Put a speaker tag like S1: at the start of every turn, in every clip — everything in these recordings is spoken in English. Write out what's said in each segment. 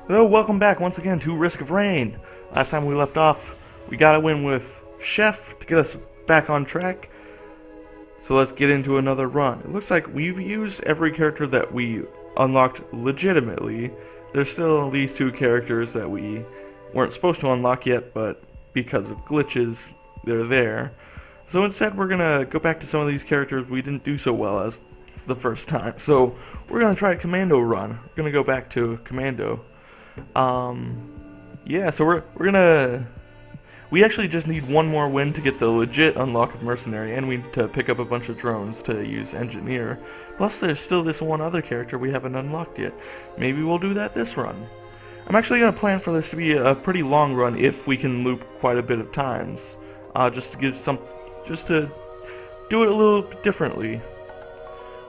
S1: Hello, welcome back once again to Risk of Rain. Last time we left off, we got a win with Chef to get us back on track. So let's get into another run. It looks like we've used every character that we unlocked legitimately. There's still these two characters that we weren't supposed to unlock yet, but because of glitches, they're there. So instead we're going to go back to some of these characters we didn't do so well as the first time. So we're going to try a commando run. We're going to go back to commando. Yeah, so we actually just need one more win to get the legit unlock of mercenary, and we need to pick up a bunch of drones to use engineer. Plus there's still this one other character we haven't unlocked yet. Maybe we'll do that this run. I'm actually going to plan for this to be a pretty long run if we can loop quite a bit of times. Just to do it a little bit differently.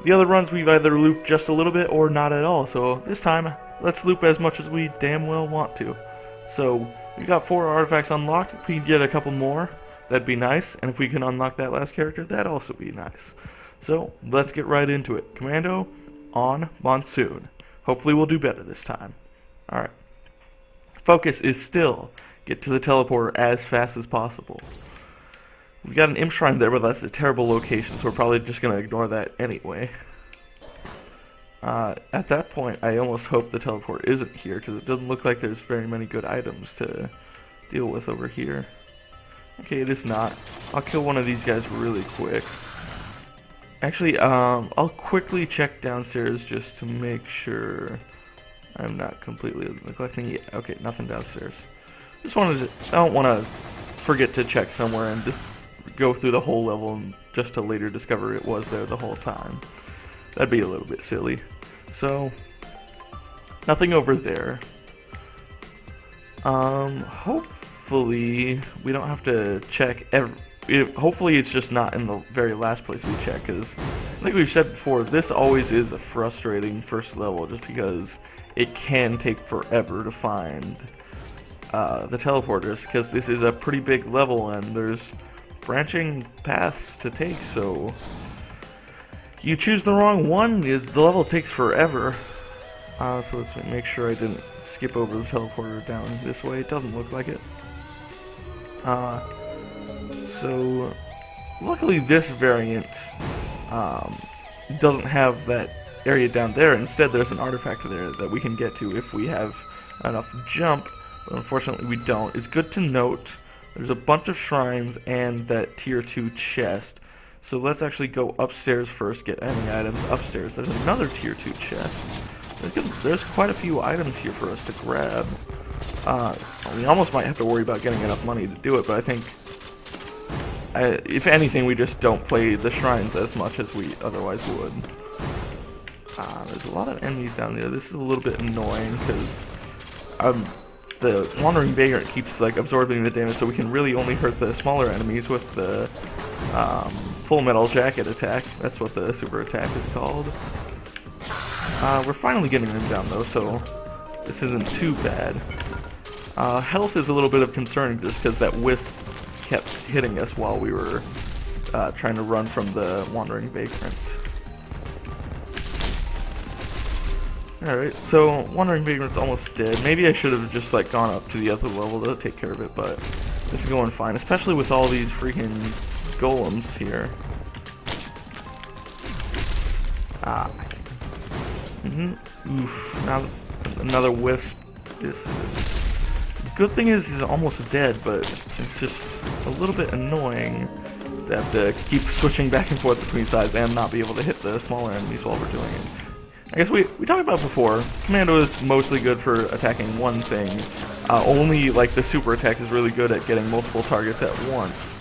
S1: The other runs we've either looped just a little bit or not at all, so this time let's loop as much as we damn well want to. So we got 4 artifacts unlocked. If we can get a couple more, that'd be nice, and if we can unlock that last character, that'd also be nice. So let's get right into it. Commando on Monsoon. Hopefully we'll do better this time. Alright. Focus is still get to the teleporter as fast as possible. We got an imp shrine there, but that's a terrible location, so we're probably just going to ignore that anyway. At that point, I almost hope the teleport isn't here, because it doesn't look like there's very many good items to deal with over here. Okay, it is not. I'll kill one of these guys really quick. Actually, I'll quickly check downstairs just to make sure I'm not completely neglecting it. Okay, nothing downstairs. Just wanted to, I don't want to forget to check somewhere and just go through the whole level and just to later discover it was there the whole time. That'd be a little bit silly. So, nothing over there. Hopefully we don't have to check hopefully it's just not in the very last place we check, because like we've said before, this always is a frustrating first level just because it can take forever to find the teleporters, because this is a pretty big level and there's branching paths to take, so you choose the wrong one, the level takes forever. So let's make sure I didn't skip over the teleporter down this way. It doesn't look like it. So luckily this variant doesn't have that area down there. Instead there's an artifact there that we can get to if we have enough jump, but unfortunately we don't. It's good to note there's a bunch of shrines and that tier 2 chest. So let's actually go upstairs first, get any items upstairs. There's another tier 2 chest. There's quite a few items here for us to grab. We almost might have to worry about getting enough money to do it, but I think, if anything, we just don't play the shrines as much as we otherwise would. There's a lot of enemies down there. This is a little bit annoying because the Wandering Vagrant keeps like absorbing the damage, so we can really only hurt the smaller enemies with the Full Metal Jacket attack. That's what the super attack is called. We're finally getting them down though, so this isn't too bad. Health is a little bit of concern just because that wisp kept hitting us while we were trying to run from the Wandering Vagrant. Alright, so Wandering Vagrant's almost dead. Maybe I should have just like gone up to the other level to take care of it, but this is going fine, especially with all these freaking golems here. Oof, now another wisp. Good thing is he's almost dead, but it's just a little bit annoying to have to keep switching back and forth between sides and not be able to hit the smaller enemies while we're doing it. I guess we talked about before, commando is mostly good for attacking one thing. Only like the super attack is really good at getting multiple targets at once.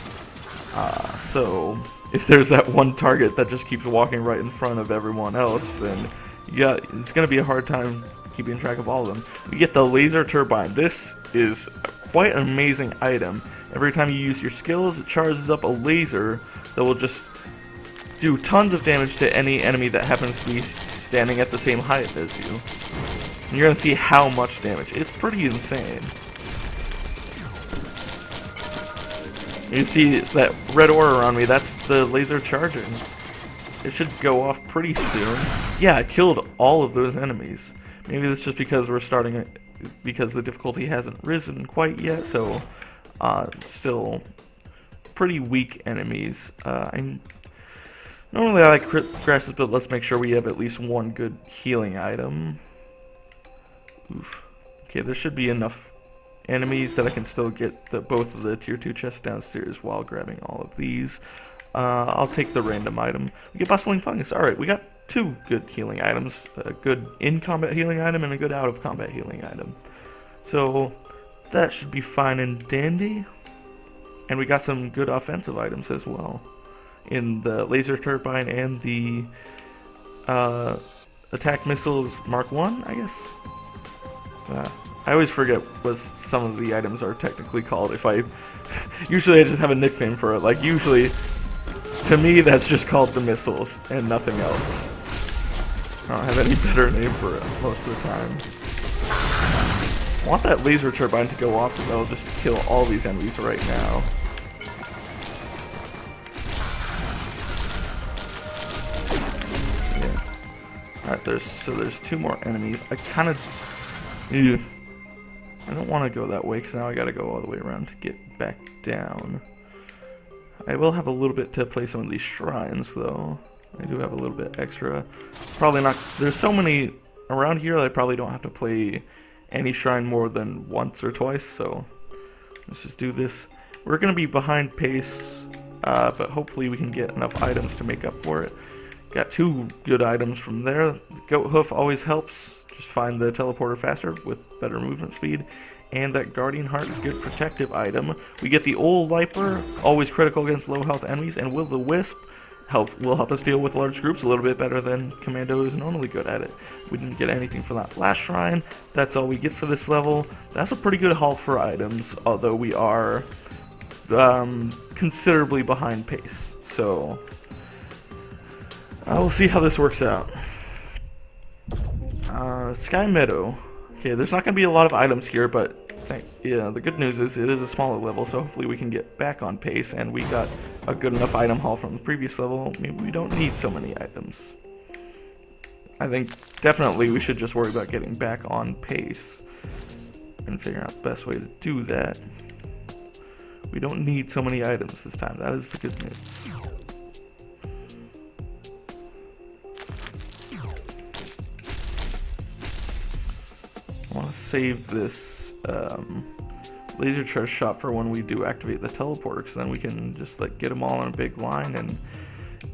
S1: So if there's that one target that just keeps walking right in front of everyone else, then it's going to be a hard time keeping track of all of them. We get the laser turbine. This is quite an amazing item. Every time you use your skills, it charges up a laser that will just do tons of damage to any enemy that happens to be standing at the same height as you. And you're going to see how much damage. It's pretty insane. You see that red aura around me, that's the laser charging. It should go off pretty soon. Yeah, I killed all of those enemies. Maybe that's just because we're starting because the difficulty hasn't risen quite yet, so still pretty weak enemies. Normally I like crit grasses, but let's make sure we have at least one good healing item. Oof. Okay, there should be enough enemies that I can still get both of the tier 2 chests downstairs while grabbing all of these. I'll take the random item. We get bustling fungus. Alright, we got 2 good healing items. A good in-combat healing item and a good out-of-combat healing item. So, that should be fine and dandy. And we got some good offensive items as well. In the laser turbine and the attack missiles Mark 1, I guess? I always forget what some of the items are technically called. Usually I just have a nickname for it. Like, usually, to me, that's just called the missiles and nothing else. I don't have any better name for it most of the time. I want that laser turbine to go off because that'll just kill all these enemies right now. Yeah. Alright, there's 2 more enemies. I don't want to go that way because now I gotta go all the way around to get back down. I will have a little bit to play some of these shrines though. I do have a little bit extra. Probably not. There's so many around here that I probably don't have to play any shrine more than once or twice, so let's just do this. We're gonna be behind pace, but hopefully we can get enough items to make up for it. Got 2 good items from there. The goat hoof always helps. Just find the teleporter faster with better movement speed. And that guardian heart is a good protective item. We get the old Viper, always critical against low health enemies, and will the wisp will help us deal with large groups a little bit better than Commando is normally good at it. We didn't get anything for that last shrine. That's all we get for this level. That's a pretty good haul for items, although we are considerably behind pace. So we'll see how this works out. Sky Meadow. Okay, there's not going to be a lot of items here, but yeah, the good news is it is a smaller level, so hopefully we can get back on pace, and we got a good enough item haul from the previous level. Maybe we don't need so many items. I think definitely we should just worry about getting back on pace and figuring out the best way to do that. We don't need so many items this time. That is the good news. I want to save this laser charge shot for when we do activate the teleporter, because then we can just like get them all in a big line and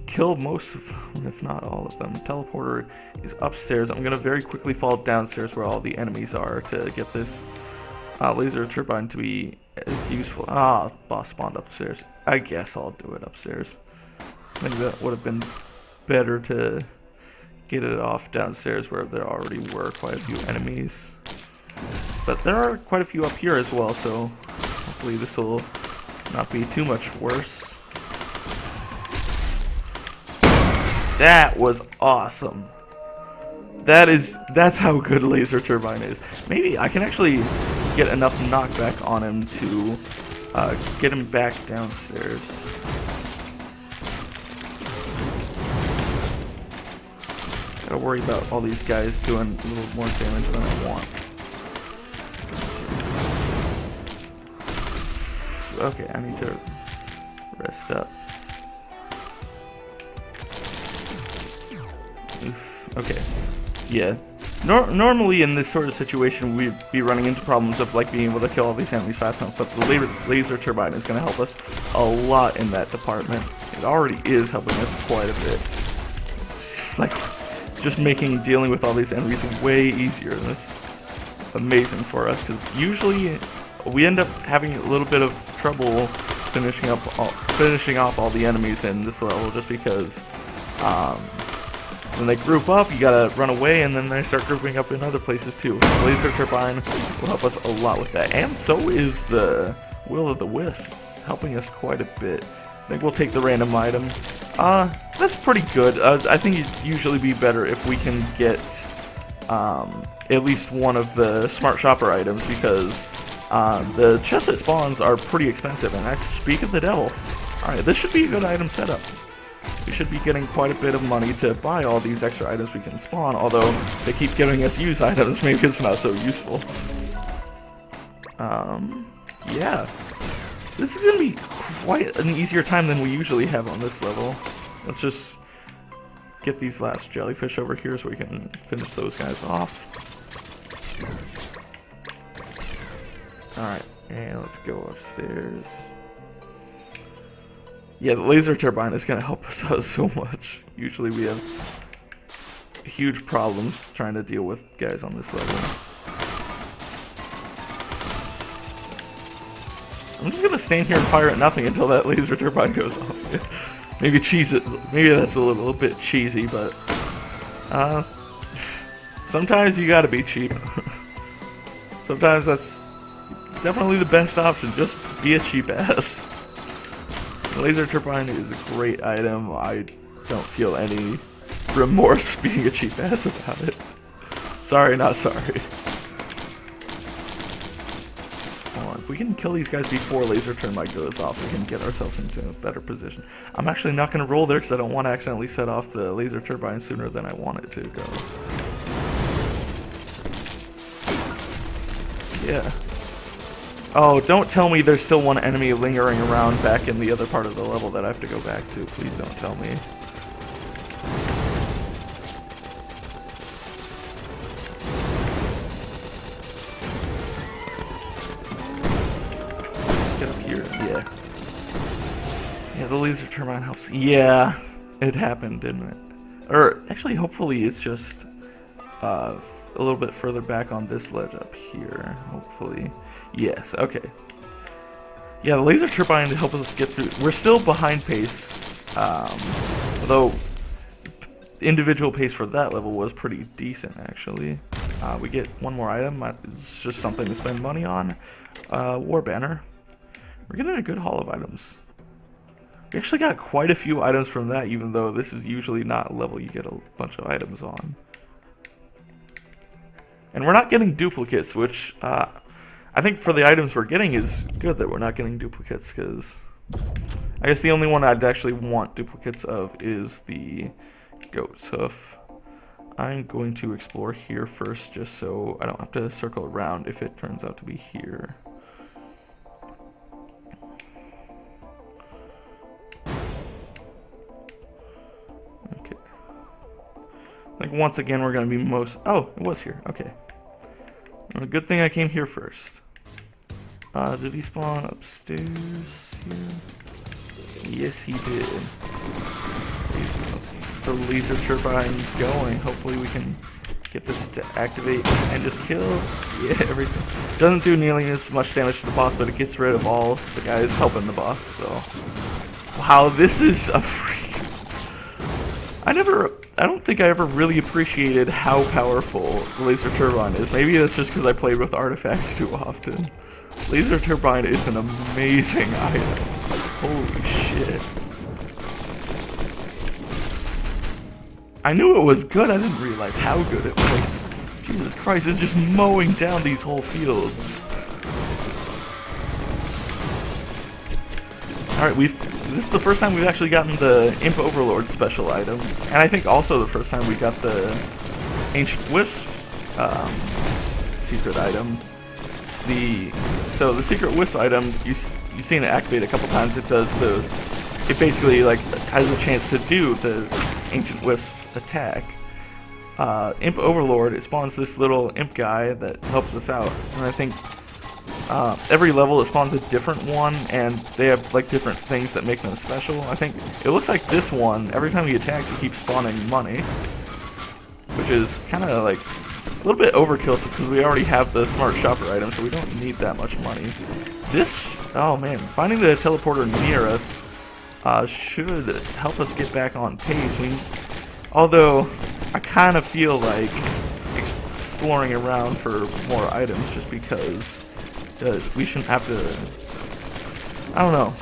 S1: kill most of them, if not all of them. Teleporter is upstairs. I'm gonna very quickly fall downstairs where all the enemies are to get this laser turbine to be as useful. Boss spawned upstairs. I guess I'll do it upstairs. Maybe that would have been better to get it off downstairs where there already were quite a few enemies. But there are quite a few up here as well, so hopefully this will not be too much worse. That was awesome. That's how good Laser Turbine is. Maybe I can actually get enough knockback on him to get him back downstairs. Gotta worry about all these guys doing a little more damage than I want. Okay, I need to rest up. Oof. Okay. Yeah. Normally in this sort of situation we'd be running into problems of like being able to kill all these enemies fast enough, but the laser turbine is going to help us a lot in that department. It already is helping us quite a bit. It's just making dealing with all these enemies way easier, and that's amazing for us, because usually we end up having a little bit of trouble finishing off all the enemies in this level, just because when they group up, you gotta run away, and then they start grouping up in other places too. The laser turbine will help us a lot with that, and so is the Will of the Wisps, helping us quite a bit. I think we'll take the random item. That's pretty good. I think it'd usually be better if we can get at least one of the Smart Shopper items, because the chests at spawns are pretty expensive, and I speak of the devil. Alright, this should be a good item setup. we should be getting quite a bit of money to buy all these extra items we can spawn, although they keep giving us used items, maybe it's not so useful. Yeah. This is gonna be quite an easier time than we usually have on this level. Let's just get these last jellyfish over here so we can finish those guys off. Alright, and let's go upstairs. Yeah, the laser turbine is going to help us out so much. Usually we have huge problems trying to deal with guys on this level. I'm just going to stand here and fire at nothing until that laser turbine goes off. Maybe cheese it. Maybe that's a little bit cheesy, but sometimes you gotta be cheap. Sometimes that's definitely the best option. Just be a cheap ass. Laser turbine is a great item. I don't feel any remorse being a cheap ass about it. Sorry, not sorry. If we can kill these guys before laser turbine goes off, we can get ourselves into a better position. I'm actually not going to roll there because I don't want to accidentally set off the laser turbine sooner than I want it to go. Yeah. Oh, don't tell me there's still one enemy lingering around back in the other part of the level that I have to go back to. Please don't tell me. Yeah, the laser turbine helps. Yeah, it happened, didn't it? Or, actually, hopefully it's just a little bit further back on this ledge up here. Hopefully. Yes, okay. Yeah, the laser turbine to help us get through. We're still behind pace, although individual pace for that level was pretty decent, actually. We get one more item. It's just something to spend money on. War banner. We're getting a good haul of items. We actually got quite a few items from that, even though this is usually not a level you get a bunch of items on. And we're not getting duplicates, which I think for the items we're getting is good that we're not getting duplicates, because I guess the only one I'd actually want duplicates of is the goat's hoof. I'm going to explore here first, just so I don't have to circle around if it turns out to be here. Like once again we're gonna be most. Oh, it was here. Okay. Well, good thing I came here first. Did he spawn upstairs here? Yes, he did. Let's get the laser turbine going. Hopefully we can get this to activate and just kill. Yeah, everything. Doesn't do nearly as much damage to the boss, but it gets rid of all the guys helping the boss. So, wow, this is a freak. I don't think I ever really appreciated how powerful the laser turbine is. Maybe that's just because I played with artifacts too often. Laser turbine is an amazing item. Holy shit. I knew it was good, I didn't realize how good it was. Jesus Christ, it's just mowing down these whole fields. Alright, this is the first time we've actually gotten the Imp Overlord special item, and I think also the first time we got the Ancient Wisp secret item. So the secret Wisp item, you've seen it activate a couple times. It basically like has a chance to do the Ancient Wisp attack. Imp Overlord, it spawns this little imp guy that helps us out, and I think every level it spawns a different one, and they have like different things that make them special. I think it looks like this one, every time he attacks he keeps spawning money, which is kind of like a little bit overkill because we already have the smart shopper item, so we don't need that much money. This, oh man, finding the teleporter near us should help us get back on pace. Although I kind of feel like exploring around for more items just because we shouldn't have to. I don't know.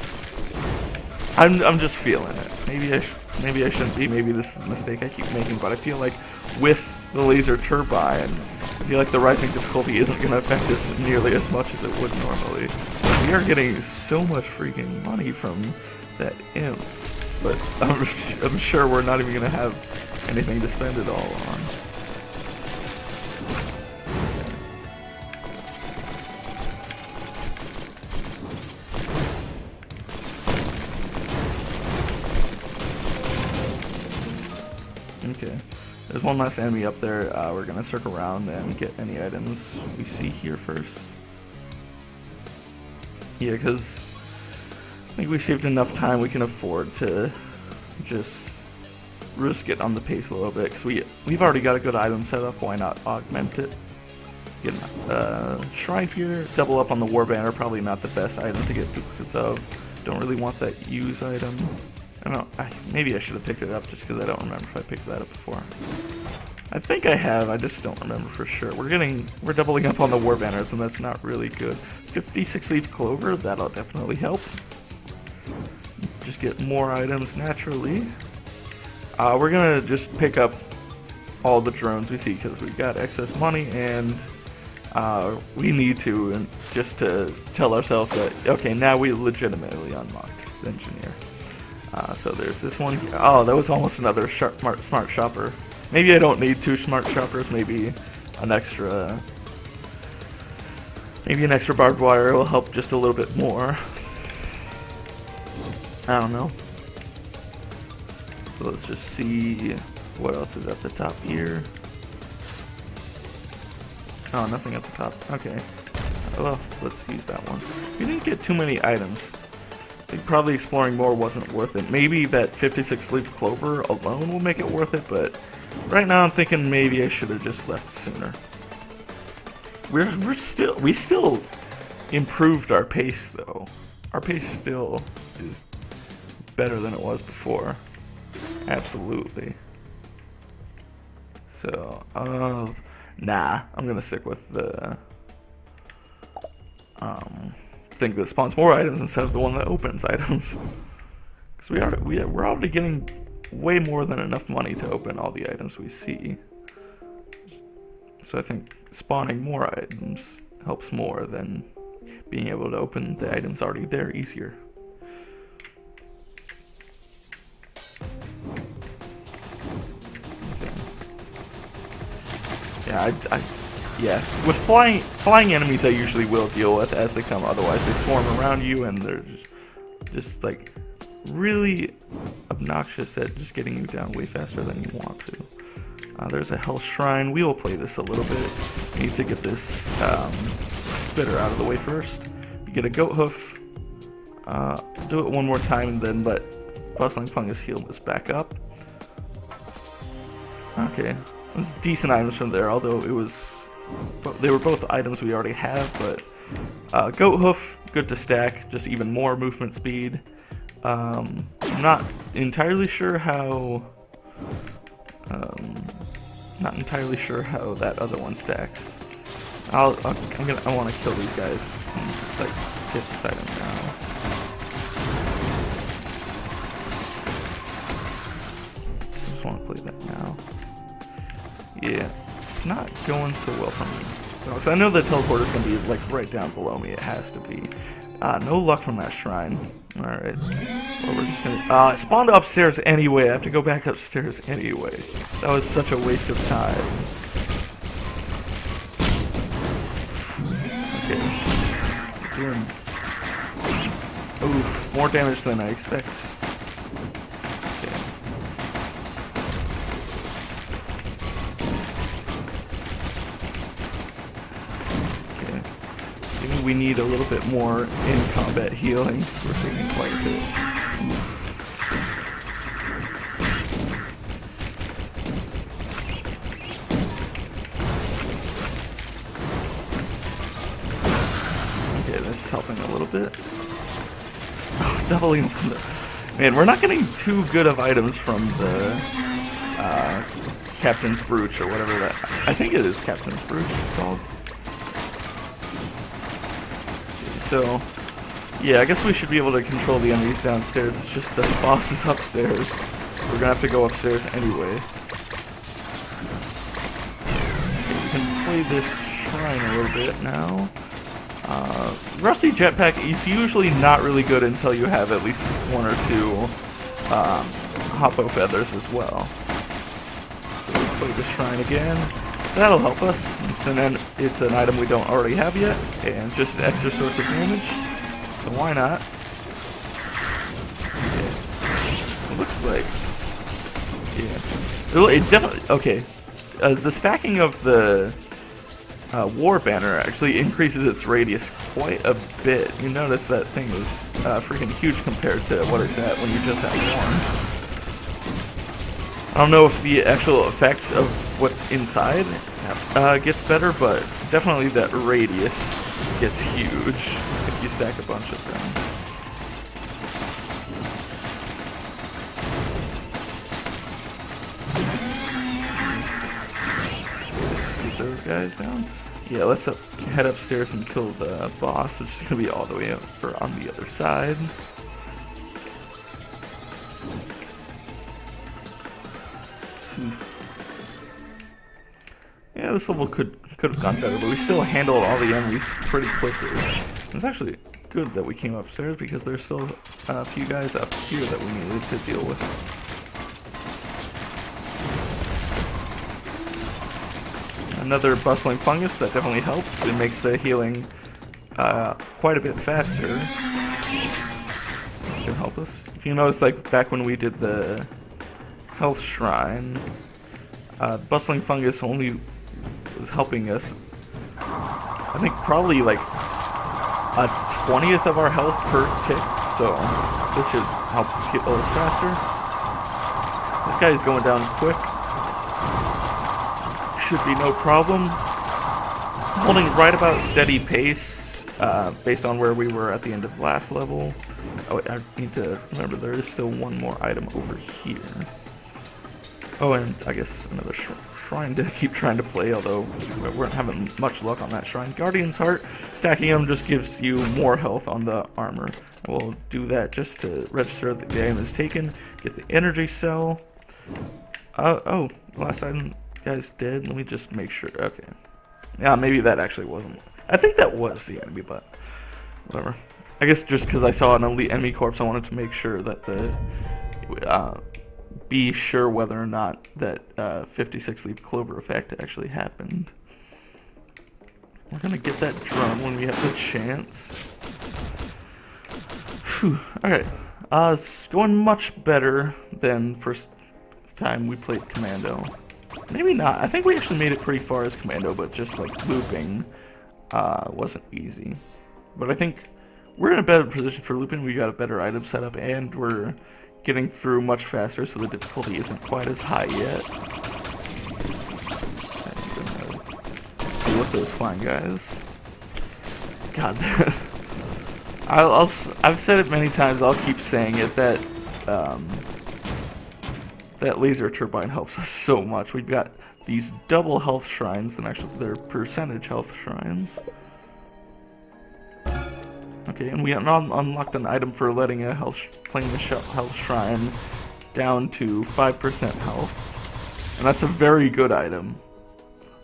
S1: I'm just feeling it. Maybe I shouldn't be. Maybe this is a mistake I keep making. But I feel like with the laser turbine, I feel like the rising difficulty isn't going to affect us nearly as much as it would normally. We are getting so much freaking money from that imp. but I'm sure we're not even gonna have anything to spend it all on. Okay, there's one last enemy up there. We're gonna circle around and get any items we see here first. Yeah, because I think we saved enough time we can afford to just risk it on the pace a little bit, because we've already got a good item set up. Why not augment it? Get Shrine Fear, double up on the War Banner, probably not the best item to get duplicates of. Don't really want that use item. I don't know, maybe I should have picked it up just because I don't remember if I picked that up before. I think I have, I just don't remember for sure. We're doubling up on the War Banners, and that's not really good. 56 Leaf Clover, that'll definitely help. Just get more items naturally. We're gonna just pick up all the drones we see because we've got excess money, and we need to, and just to tell ourselves that, okay, now we legitimately unlocked the Engineer. So there's this one here. Oh, that was almost another smart shopper. Maybe I don't need 2 smart shoppers. Maybe an extra barbed wire will help just a little bit more. I don't know. So let's just see what else is at the top here. Oh, nothing at the top. Okay. Well, let's use that one. We didn't get too many items. I think probably exploring more wasn't worth it. Maybe that 56 Leaf Clover alone will make it worth it, but right now I'm thinking maybe I should have just left sooner. We still improved our pace though. Our pace still is better than it was before. Absolutely. So, nah, I'm gonna stick with the thing that spawns more items instead of the one that opens items. Because we're already getting way more than enough money to open all the items we see. So I think spawning more items helps more than being able to open the items already there easier. Yeah, with flying enemies I usually will deal with as they come, otherwise they swarm around you and they're just like really obnoxious at just getting you down way faster than you want to. There's a Hell Shrine. We will play this a little bit. We need to get this spitter out of the way first. You get a goat hoof. Do it one more time and then let Bustling Fungus heal this back up. Okay. There's decent items from there, although they were both items we already have, but Goat Hoof, good to stack, just even more movement speed. I'm not entirely sure how that other one stacks. I want to kill these guys and just, like, get this item now. I just want to play that now. Yeah, it's not going so well for me. So I know the teleporter's gonna be like right down below me. It has to be. No luck from that shrine. All right. Well, we're just gonna. It spawned upstairs anyway. I have to go back upstairs anyway. That was such a waste of time. Okay. Doing. Ooh, more damage than I expect. We need a little bit more in combat healing. We're taking quite a bit. Okay, this is helping a little bit. Oh, doubling from the... Man, we're not getting too good of items from the Captain's Brooch or whatever that... I think it is Captain's Brooch it's called. So, yeah, I guess we should be able to control the enemies downstairs. It's just that the boss is upstairs. We're gonna have to go upstairs anyway. Okay, we can play this shrine a little bit now. Rusty Jetpack is usually not really good until you have at least 1 or 2 Hoppo feathers as well. So let's play the shrine again. That'll help us. It's an item we don't already have yet, and just an extra source of damage. So why not? Yeah. It looks like, yeah. It definitely okay. The stacking of the war banner actually increases its radius quite a bit. You notice that thing is freaking huge compared to what it's at when you just have one. I don't know if the actual effect of what's inside gets better, but definitely that radius gets huge if you stack a bunch of them. Get those guys down. Yeah, let's head upstairs and kill the boss, which is going to be all the way over on the other side. Yeah, this level could have gone better, but we still handled all the enemies pretty quickly. It's actually good that we came upstairs because there's still a few guys up here that we needed to deal with. Another bustling fungus that definitely helps. It makes the healing quite a bit faster. This can help us. If you notice, like back when we did the health shrine, bustling fungus only was helping us, I think, probably like a 20th of our health per tick, so this should help heal us faster. This guy is going down quick. Should be no problem. Holding right about steady pace based on where we were at the end of last level. Oh, I need to remember there is still one more item over here. Oh, and I guess another shrine to keep trying to play, although we weren't having much luck on that shrine. Guardian's Heart, stacking them just gives you more health on the armor. We'll do that just to register that the item is taken. Get the energy cell. Oh, last item guy's dead. Let me just make sure. Okay. Yeah, maybe that actually wasn't. I think that was the enemy, but whatever. I guess just because I saw an elite enemy corpse, I wanted to make sure that be sure whether or not that 56 leaf clover effect actually happened. We're gonna get that drum when we have the chance. Whew. Alright. It's going much better than first time we played Commando. Maybe not. I think we actually made it pretty far as Commando, but just like looping wasn't easy. But I think we're in a better position for looping. We got a better item setup, and we're getting through much faster, so the difficulty isn't quite as high yet. Deal with those flying guys. God, I've said it many times. I'll keep saying it that that laser turbine helps us so much. We've got these double health shrines, and actually they're percentage health shrines. Okay, and we unlocked an item for letting a playing the health shrine down to 5% health, and that's a very good item.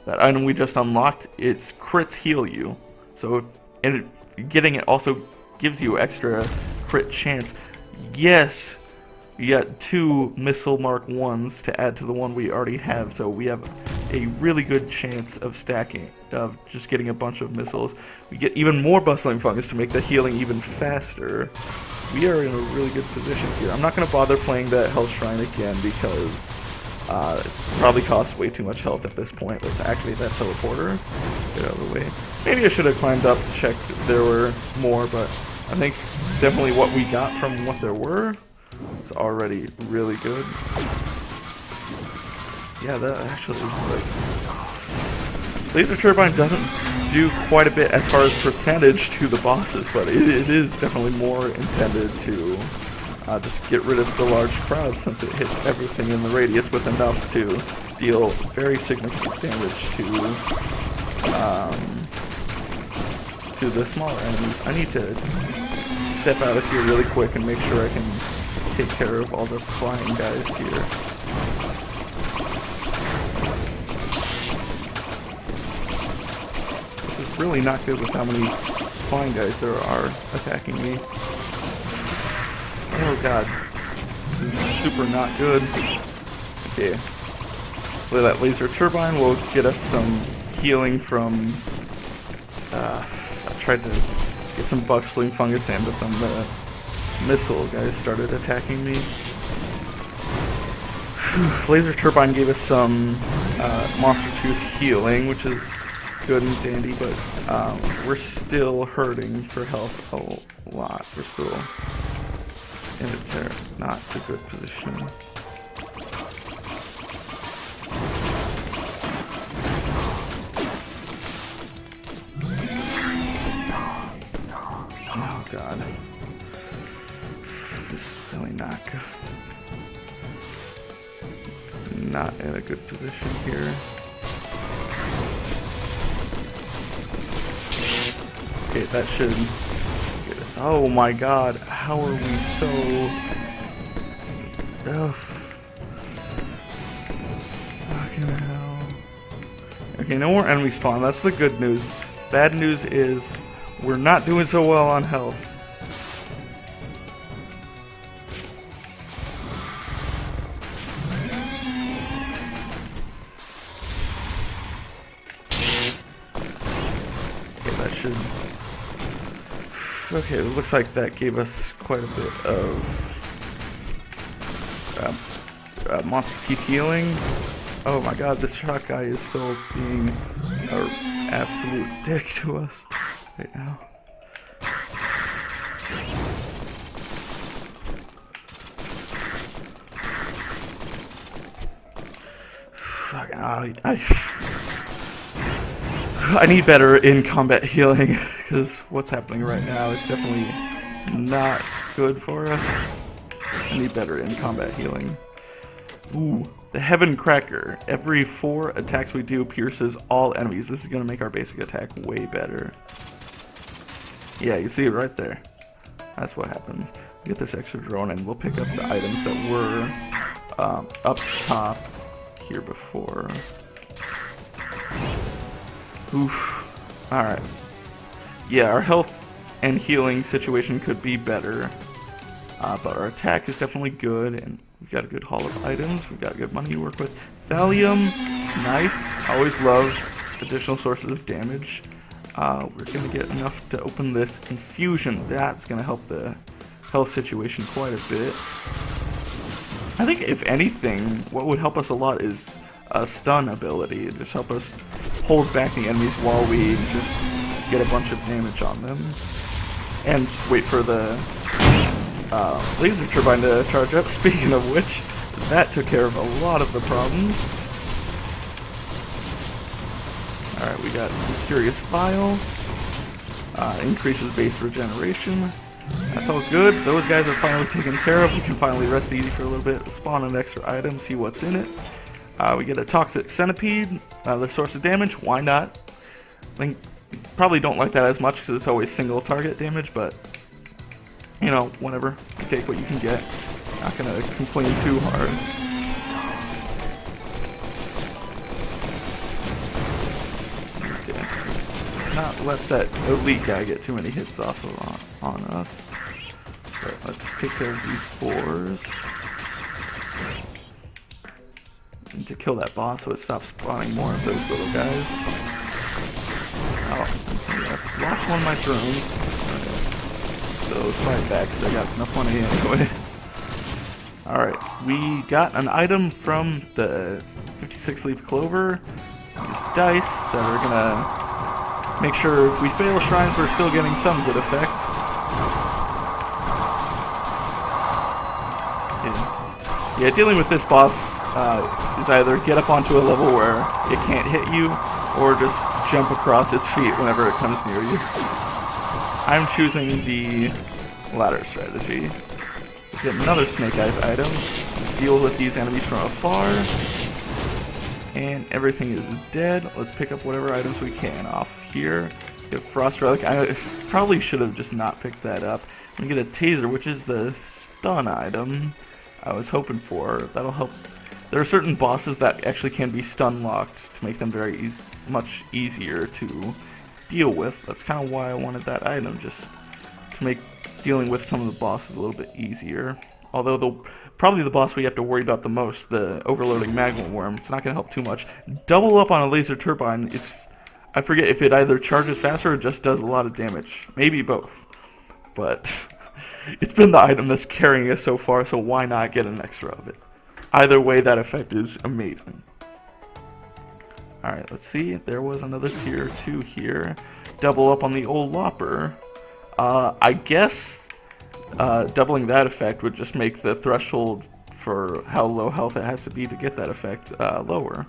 S1: That item we just unlocked, its crits heal you, so getting it also gives you extra crit chance. Yes, you got 2 missile mark 1s to add to the one we already have, so we have a really good chance of stacking, of just getting a bunch of missiles. We get even more bustling fungus to make the healing even faster. We are in a really good position here. I'm not going to bother playing that health shrine again because it probably costs way too much health at this point. Let's activate that teleporter. Get out of the way. Maybe I should have climbed up to check if there were more, but I think definitely what we got from what there were is already really good. Yeah, that actually, like, Laser Turbine doesn't do quite a bit as far as percentage to the bosses, but it is definitely more intended to just get rid of the large crowd, since it hits everything in the radius with enough to deal very significant damage to the smaller enemies. I need to step out of here really quick and make sure I can take care of all the flying guys here. This is really not good with how many flying guys there are attacking me. Oh god. This is super not good. Okay. Play that laser turbine will get us some healing from... I tried to get some buckling fungus in, but then the missile guys started attacking me. Laser turbine gave us some monster tooth healing, which is good and dandy, but we're still hurting for health a lot. We're still in not a good position. Oh god. This is really not good. Not in a good position here. Okay, that should get it. Oh my god, how are we so... Oh. Fucking hell. Okay, no more enemy spawn. That's the good news. Bad news is we're not doing so well on health. Okay, it looks like that gave us quite a bit of monster teeth healing. Oh my god, this shot guy is so being an absolute dick to us right now. Fuck, I need better in-combat healing, because what's happening right now is definitely not good for us. I need better in-combat healing. Ooh, the Heaven Cracker. Every 4 attacks we do pierces all enemies. This is going to make our basic attack way better. Yeah, you see it right there. That's what happens. We get this extra drone and we'll pick up the items that were up top here before. Oof. Alright. Yeah, our health and healing situation could be better. But our attack is definitely good, and we've got a good haul of items. We've got good money to work with. Thallium, nice. Always love additional sources of damage. We're going to get enough to open this infusion. That's going to help the health situation quite a bit. I think, if anything, what would help us a lot is a stun ability. It just help us hold back the enemies while we just get a bunch of damage on them. And just wait for the laser turbine to charge up. Speaking of which, that took care of a lot of the problems. Alright, we got Mysterious Vial. Increases base regeneration. That's all good. Those guys are finally taken care of. We can finally rest easy for a little bit, spawn an extra item, see what's in it. We get a Toxic Centipede, another source of damage. Why not? I think probably don't like that as much because it's always single target damage, but you know, whatever. You take what you can get. Not gonna complain too hard. Okay. Not let that elite guy get too many hits off of on us. But let's take care of these boars. Need to kill that boss so it stops spawning more of those little guys. Oh, I lost one of my drones. So fight back because I got enough money anyway. Alright, we got an item from the 56 leaf clover. These dice that are gonna make sure if we fail shrines we're still getting some good effect. Yeah, dealing with this boss is either get up onto a level where it can't hit you, or just jump across its feet whenever it comes near you. I'm choosing the latter strategy. Let's get another Snake Eyes item. Deal with these enemies from afar. And everything is dead. Let's pick up whatever items we can off here. Get Frost Relic. I probably should have just not picked that up. I'm gonna get a Taser, which is the stun item I was hoping for. That'll help. There are certain bosses that actually can be stun locked to make them very much easier to deal with. That's kind of why I wanted that item, just to make dealing with some of the bosses a little bit easier. Although probably the boss we have to worry about the most, the overloading magma worm, it's not going to help too much. Double up on a laser turbine, I forget if it either charges faster or just does a lot of damage. Maybe both. But it's been the item that's carrying us so far, so why not get an extra of it? Either way, that effect is amazing. Alright, let's see. There was another tier 2 here. Double up on the old Lopper. I guess doubling that effect would just make the threshold for how low health it has to be to get that effect lower.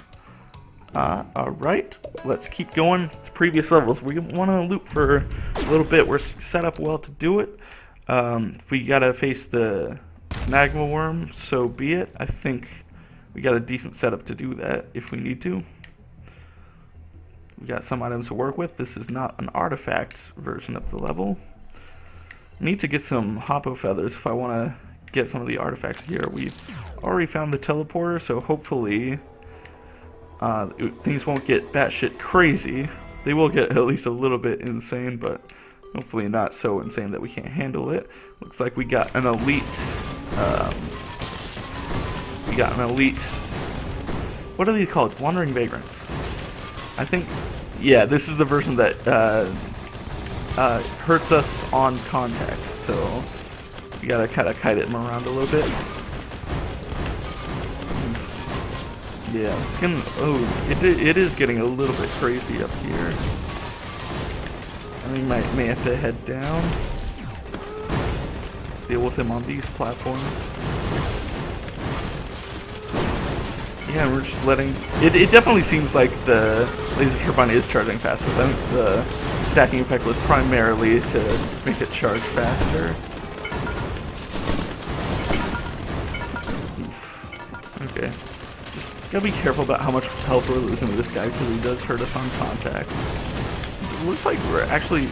S1: Alright, let's keep going to previous levels. We want to loop for a little bit. We're set up well to do it. If we gotta face the magma worm, so be it. I think we got a decent setup to do that if we need to. We got some items to work with. This is not an artifact version of the level. Need to get some Hoppo feathers if I want to get some of the artifacts here. We've already found the teleporter, so hopefully things won't get batshit crazy. They will get at least a little bit insane, but hopefully not so insane that we can't handle it. Looks like we got an elite. What are these called? Wandering vagrants. I think. Yeah, this is the version that hurts us on contact, so we gotta kind of kite him around a little bit. Yeah, it's getting. Oh, it is getting a little bit crazy up here. We may have to head down. Deal with him on these platforms. Yeah, we're just letting... It definitely seems like the laser turbine is charging faster. I think the stacking effect was primarily to make it charge faster. Okay. Just gotta be careful about how much health we're losing with this guy because he does hurt us on contact. It looks like we're actually...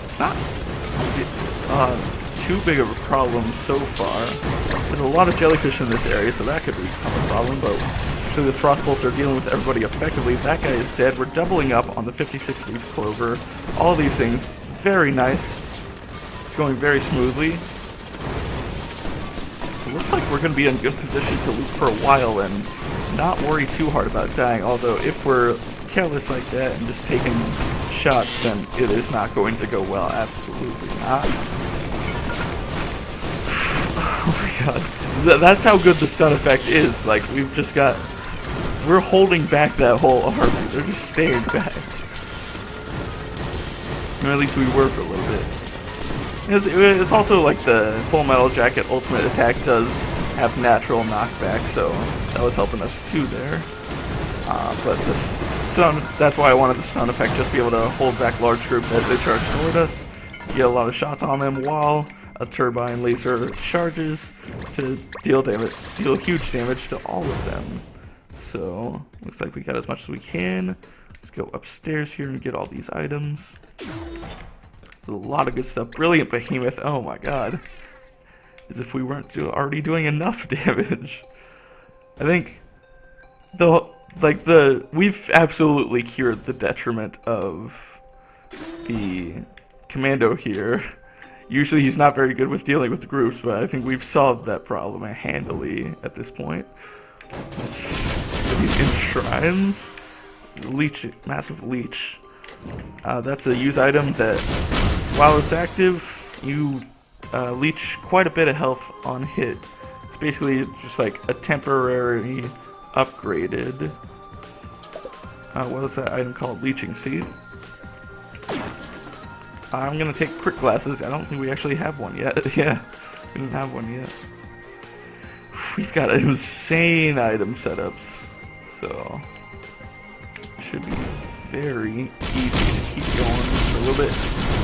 S1: It's not too big of a problem so far. There's a lot of jellyfish in this area, so that could become a problem, but actually the frost bolts are dealing with everybody effectively. That guy is dead. We're doubling up on the 56 leaf clover. All of these things, very nice. It's going very smoothly. It looks like we're going to be in good position to loop for a while and not worry too hard about dying, although if we're careless like that and just taking shots, then it is not going to go well. Absolutely not. Oh my god. That's how good the stun effect is. Like, we've just got... We're holding back that whole army. They're just staying back. Or at least we were for a little bit. It's also like the Full Metal Jacket ultimate attack does have natural knockback, so that was helping us too there. But the stun, that's why I wanted the stun effect, just to be able to hold back large groups as they charge toward us. Get a lot of shots on them while a turbine laser charges to deal huge damage to all of them. So looks like we got as much as we can. Let's go upstairs here and get all these items. There's a lot of good stuff. Brilliant behemoth. Oh my god. As if we weren't already doing enough damage. I think we've absolutely cured the detriment of the commando here. Usually he's not very good with dealing with groups, but I think we've solved that problem handily at this point. These enshrines, leech, massive leech. That's a use item that, while it's active, you leech quite a bit of health on hit. It's basically just like a temporary upgraded. What is that item called? Leeching seed. I'm gonna take quick glasses. I don't think we actually have one yet. Yeah, we didn't have one yet. We've got insane item setups, so should be very easy to keep going for a little bit.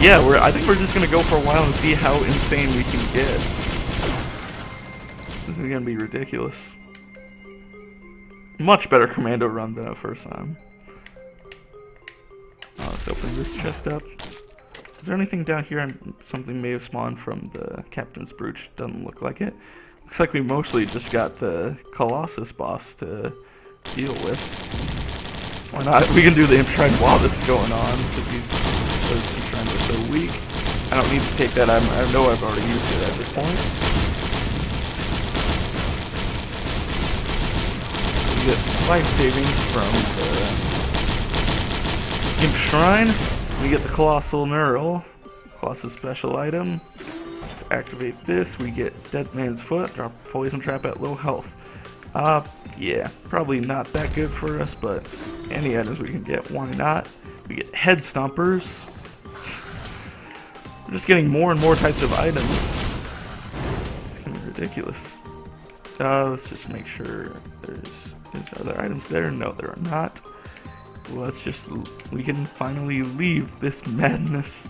S1: Yeah, I think we're just gonna go for a while and see how insane we can get. This is gonna be ridiculous. Much better commando run than the first time. Let's open this chest up. Is there anything down here? Something may have spawned from the captain's brooch. Doesn't look like it. Looks like we mostly just got the Colossus boss to deal with. Why not? We can do the Imp Shrine while this is going on, because those Imp Shrines are so weak. I don't need to take that. I know I've already used it at this point. get life savings from the Imp Shrine. We get the Colossal Neural, Colossus special item. To activate this, we get Dead Man's Foot, drop Poison Trap at low health. Yeah, probably not that good for us, but any items we can get, why not? We get Head Stompers. We're just getting more and more types of items. It's gonna be ridiculous. Let's just make sure are there items there? No, there are not. We can finally leave this madness.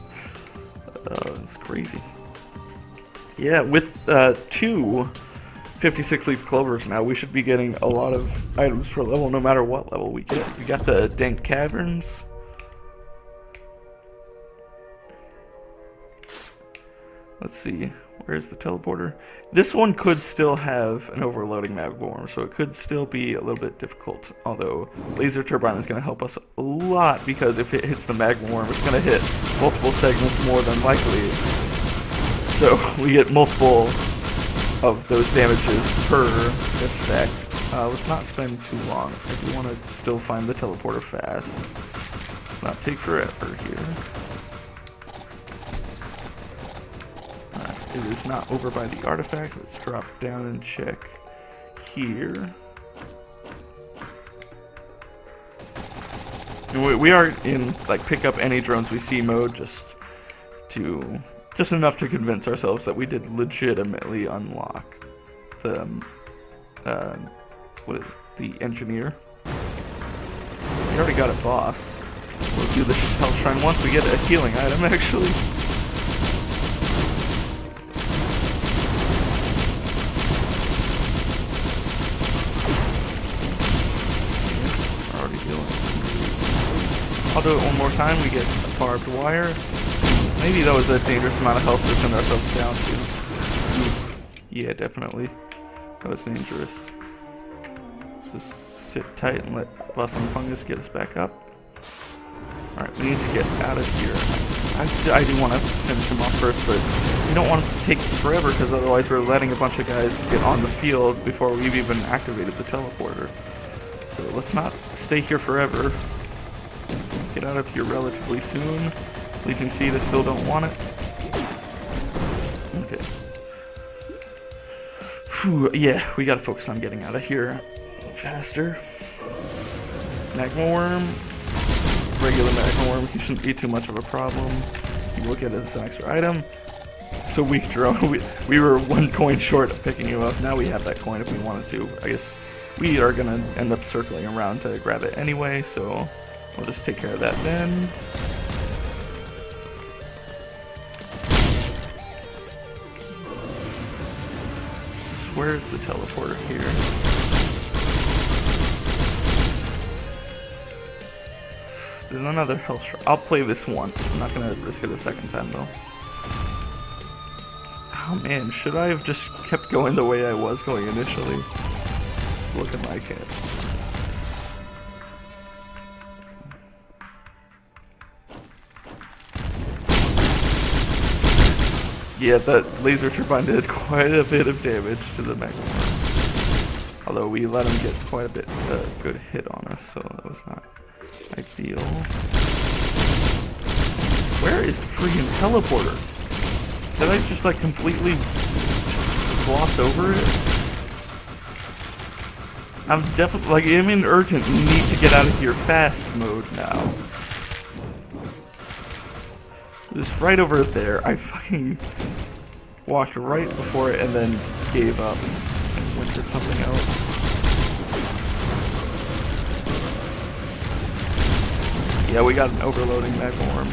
S1: It's crazy. Yeah, with 2 56 leaf clovers now, we should be getting a lot of items per level, no matter what level we get. We got the Dank Caverns. Let's see, where's the teleporter? This one could still have an overloading magma, so it could still be a little bit difficult. Although Laser Turbine is going to help us a lot, because if it hits the magma worm, it's going to hit multiple segments more than likely. So we get multiple of those damages per effect. Let's not spend too long. I do want to still find the teleporter fast. Let's not take forever here. It is not over by the artifact. Let's drop down and check here. And we are in like pick up any drones we see mode, just enough to convince ourselves that we did legitimately unlock the what is the engineer. We already got a boss. We'll do the Hell Shrine once we get a healing item actually. I'll do it one more time. We get a barbed wire. Maybe that was a dangerous amount of health to send ourselves down to. Yeah, definitely. That was dangerous. Just sit tight and let Blossom Fungus get us back up. Alright, we need to get out of here. I do want to finish him off first, but we don't want it to take forever, because otherwise we're letting a bunch of guys get on the field before we've even activated the teleporter. So let's not stay here forever. Get out of here relatively soon. Legion Seed, I still don't want it. Okay. Whew, yeah, we gotta focus on getting out of here faster. Magma Worm. Regular Magma Worm, he shouldn't be too much of a problem. You look at it as an extra item. So weak drone. We were 1 coin short of picking him up. Now we have that coin if we wanted to. I guess we are gonna end up circling around to grab it anyway, so we'll just take care of that then. Where's the teleporter here? There's another health shrine. I'll play this once. I'm not gonna risk it a second time though. Oh man, should I have just kept going the way I was going initially? It's looking like it. Yeah, that laser turbine did quite a bit of damage to the magma. Although we let him get quite a bit good hit on us, so that was not ideal. Where is the freaking teleporter? Did I just like completely gloss over it? I'm definitely like I'm in urgent need to get out of here fast mode now. It was right over there. I fucking walked right before it and then gave up and went to something else. Yeah, we got an overloading magma worm.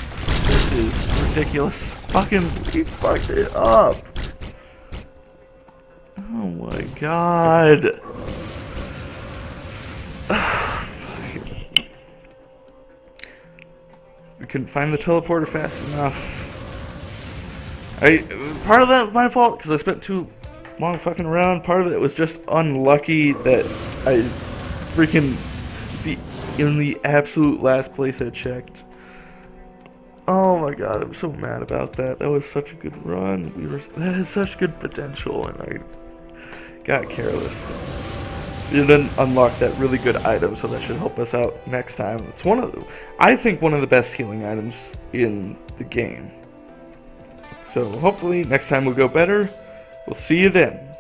S1: This is ridiculous. Fucking, we fucked it up. Oh my god. We couldn't find the teleporter fast enough. Part of that was my fault because I spent too long fucking around. Part of it was just unlucky that I freaking see in the absolute last place I checked. Oh my god, I'm so mad about that. That was such a good run. That had such good potential, and I got careless. You then unlock that really good item, so that should help us out next time. It's I think one of the best healing items in the game. So hopefully next time will go better. We'll see you then.